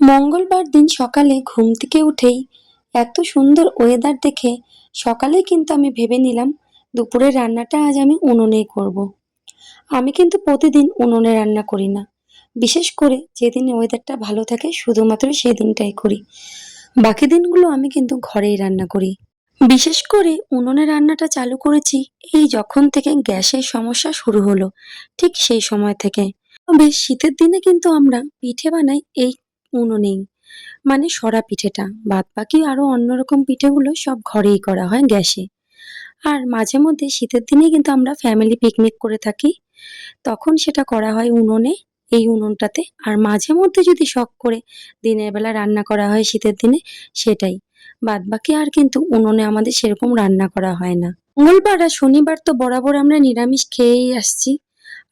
মঙ্গলবার দিন সকালে ঘুম থেকে উঠেই এত সুন্দর ওয়েদার দেখে সকালেই কিন্তু আমি ভেবে নিলাম দুপুরের রান্নাটা আজ আমি উনুনেই করব। আমি কিন্তু প্রতিদিন উনুনে রান্না করি না। বিশেষ করে যেদিন ওয়েদারটা ভালো থাকে শুধুমাত্র সেদিনটাই করি। বাকি দিনগুলো আমি কিন্তু ঘরেই রান্না করি। বিশেষ করে উনুনে রান্নাটা চালু করেছি এই যখন থেকে গ্যাসের সমস্যা শুরু হলো, ঠিক সেই সময় থেকে। তবে শীতের দিনে কিন্তু আমরা পিঠে বানাই এই উনুনেই, মানে সরা পিঠেটা। বাদবাকি আরো অন্যরকম পিঠেগুলো সব ঘরেই করা হয় গ্যাসে। আর মাঝে মধ্যে শীতের দিনে কিন্তু আমরা ফ্যামিলি পিকনিক করে থাকি, তখন সেটা করা হয় উনুনে, এই উনুনটাতে। আর মাঝে মধ্যে যদি শখ করে দিনের বেলা রান্না করা হয় শীতের দিনে, সেটাই। বাদবাকি আর কিন্তু উনুনে আমাদের সেরকম রান্না করা হয় না। মঙ্গলবার আর শনিবার তো বরাবর আমরা নিরামিষ খেয়েই আসছি।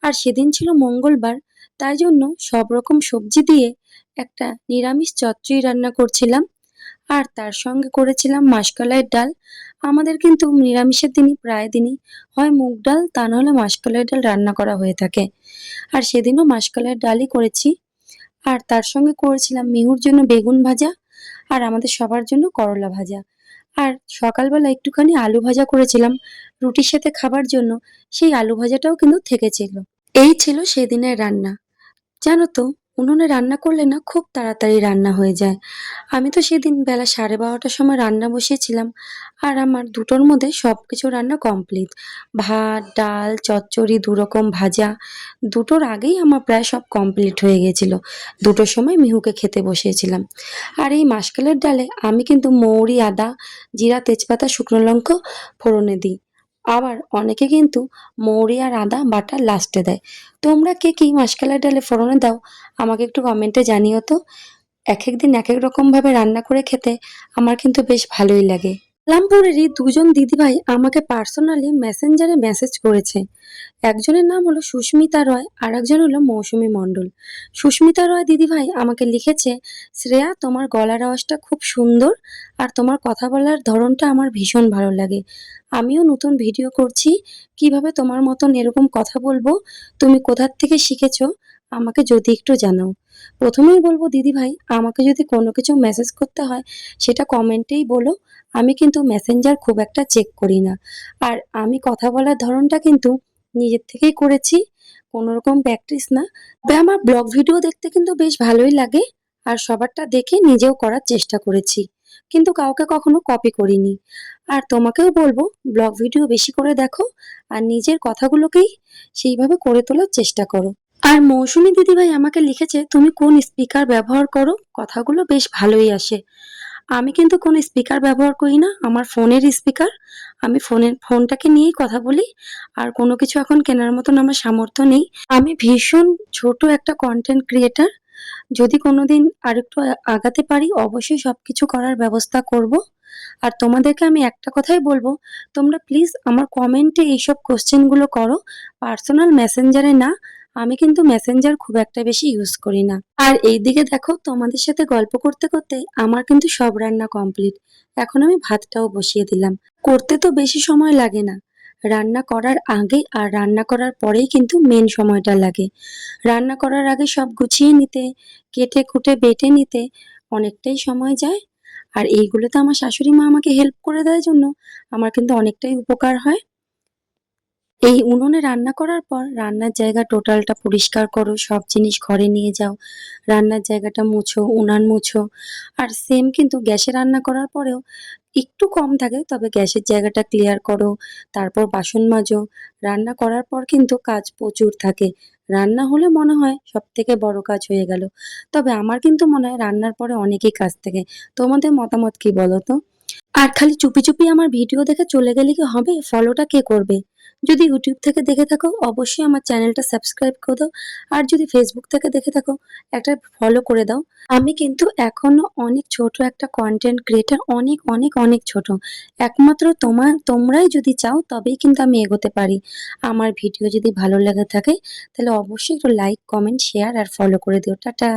আর সেদিন ছিল মঙ্গলবার, তাই জন্য সব রকম সবজি দিয়ে একটা নিরামিষ চচ্চড়ি রান্না করছিলাম। আর তার সঙ্গে করেছিলাম মাসকলাইয়ের ডাল। আমাদের কিন্তু নিরামিষের দিনই প্রায় দিনই হয় মুগ ডাল, তা নাহলে মাসকলাইয়ের ডাল রান্না করা হয়ে থাকে। আর সেদিনও মাসকলাইয়ের ডালই করেছি। আর তার সঙ্গে করেছিলাম মিহুর জন্য বেগুন ভাজা, আর আমাদের সবার জন্য করলা ভাজা। আর সকালবেলা একটুখানি আলু ভাজা করেছিলাম রুটির সাথে খাবার জন্য, সেই আলু ভাজাটাও কিন্তু থেকেছিল। এই ছিল সেদিনের রান্না। জানো তো, উনুনে রান্না করলে না খুব তাড়াতাড়ি রান্না হয়ে যায়। আমি তো সেদিন বেলা 12:30টার সময় রান্না বসিয়েছিলাম, আর আমার দুটোর মধ্যে সবকিছু রান্না কমপ্লিট। ভাত, ডাল, চচ্চড়ি, দুরকম ভাজা, দুটোর আগেই আমার প্রায় সব কমপ্লিট হয়ে গেছিল। দুটোর সময় মিহুকে খেতে বসিয়েছিলাম। আর এই মাসকলাইয়ের ডালে আমি কিন্তু মৌরি, আদা, জিরা, তেজপাতা, শুকনো লঙ্কা ফোড়নে দিই। আবার অনেকে কিন্তু মৌরি আর আদা বাটা লাস্টে দেয়। তোমরা কে কি মাসকলাই ডালে ফোড়নে দাও আমাকে একটু কমেন্টে জানিও তো। এক এক দিন এক এক রকম ভাবে রান্না করে খেতে আমার কিন্তু বেশ ভালোই লাগে। লামপুরেরই দুজন দিদিভাই আমাকে পার্সোনালি মেসেঞ্জারে মেসেজ করেছে। একজনের নাম হলো সুস্মিতা রয়, আর একজন হলো মৌসুমী মণ্ডল। সুস্মিতা রয় দিদিভাই আমাকে লিখেছে, শ্রেয়া তোমার গলার আওয়াজটা খুব সুন্দর, আর তোমার কথা বলার ধরনটা আমার ভীষণ ভালো লাগে। আমিও নতুন ভিডিও করছি, কিভাবে তোমার মতন এরকম কথা বলবো, তুমি কোথার থেকে শিখেছো আমাকে যদি একটু জানাও। প্রথমেই বলবো দিদিভাই, আমাকে যদি কোনো কিছু মেসেজ করতে হয় সেটা কমেন্টেই বলো। আমি কিন্তু মেসেঞ্জার খুব একটা চেক করি না। আর আমি কথা বলার ধরনটা কিন্তু নিজের থেকেই করেছি, কোনো রকম প্র্যাকটিস না। তবে আমার ব্লগ ভিডিও দেখতে কিন্তু বেশ ভালোই লাগে, আর সবারটা দেখে নিজেও করার চেষ্টা করেছি, কিন্তু কাউকে কখনো কপি করিনি। আর তোমাকেও বলবো ব্লগ ভিডিও বেশি করে দেখো, আর নিজের কথাগুলোকেই সেইভাবে করে তোলার চেষ্টা করো। আর মৌসুমী দিদিভাই আমাকে লিখেছে, তুমি কোন স্পিকার ব্যবহার করো, কথাগুলো বেশ ভালোই আসে। আমি কিন্তু কোনো স্পিকার ব্যবহার করি না, আমার ফোনের স্পিকার। আমি ফোনটাকে নিয়েই কথা বলি। আর কোনো কিছু এখন কেনার মতন আমার সামর্থ্য নেই। আমি ভীষণ ছোট একটা কন্টেন্ট ক্রিয়েটার। যদি কোনোদিন আরেকটু আগাতে পারি অবশ্যই সবকিছু করার ব্যবস্থা করব। আর তোমাদেরকে আমি একটা কথাই বলবো, তোমরা প্লিজ আমার কমেন্টে এইসব কোশ্চেনগুলো করো, পার্সোনাল মেসেঞ্জারে না। আমি কিন্তু মেসেঞ্জার খুব একটা বেশি ইউজ করি না। আর এইদিকে দেখো, তোমাদের সাথে গল্প করতে করতে আমার কিন্তু সব রান্না কমপ্লিট। এখন আমি ভাতটাও বসিয়ে দিলাম। করতে তো বেশি সময় লাগে না, রান্না করার আগে আর রান্না করার পরেই কিন্তু মেন সময়টা লাগে। রান্না করার আগে সব গুছিয়ে নিতে, কেটে কুটে বেটে নিতে অনেকটাই সময় যায়। আর এইগুলোতে আমার শাশুড়ি মা আমাকে হেল্প করে দেওয়ার জন্য আমার কিন্তু অনেকটাই উপকার হয়। এই উনুনে রান্না করার পর রান্নার জায়গা টোটালটা পরিষ্কার করো, সব জিনিস ঘরে নিয়ে যাও, রান্নার জায়গাটা মুছো, উনান মুছো। আর সেম কিন্তু গ্যাসে রান্না করার পরেও একটু কম থাকে, তবে গ্যাসের জায়গাটা ক্লিয়ার করো, তারপর বাসন মাজো। রান্না করার পর কিন্তু কাজ প্রচুর থাকে। রান্না হলে মনে হয় সব থেকে বড় কাজ হয়ে গেল, তবে আমার কিন্তু মনে হয় রান্নার পরে অনেকই কাজ থাকে। তোমাদের মতামত কি বলো তো? আর খালি চুপি চুপি আমার ভিডিও দেখে চলে গেলে কি হবে? ফলোটা কে করবে? যদি ইউটিউব থেকে দেখে থাকো অবশ্যই আমার চ্যানেলটা সাবস্ক্রাইব করে দাও। আর যদি ফেসবুক থেকে দেখে থাকো একটা ফলো করে দাও। আমি কিন্তু এখনো অনেক ছোট একটা কন্টেন্ট ক্রিয়েটার, অনেক অনেক অনেক ছোট। একমাত্র তোমরাই যদি চাও তবেই কিন্তু আমি এগোতে পারি। আমার ভিডিও যদি ভালো লেগে থাকে তাহলে অবশ্যই একটু লাইক, কমেন্ট, শেয়ার আর ফলো করে দিও। টাটা।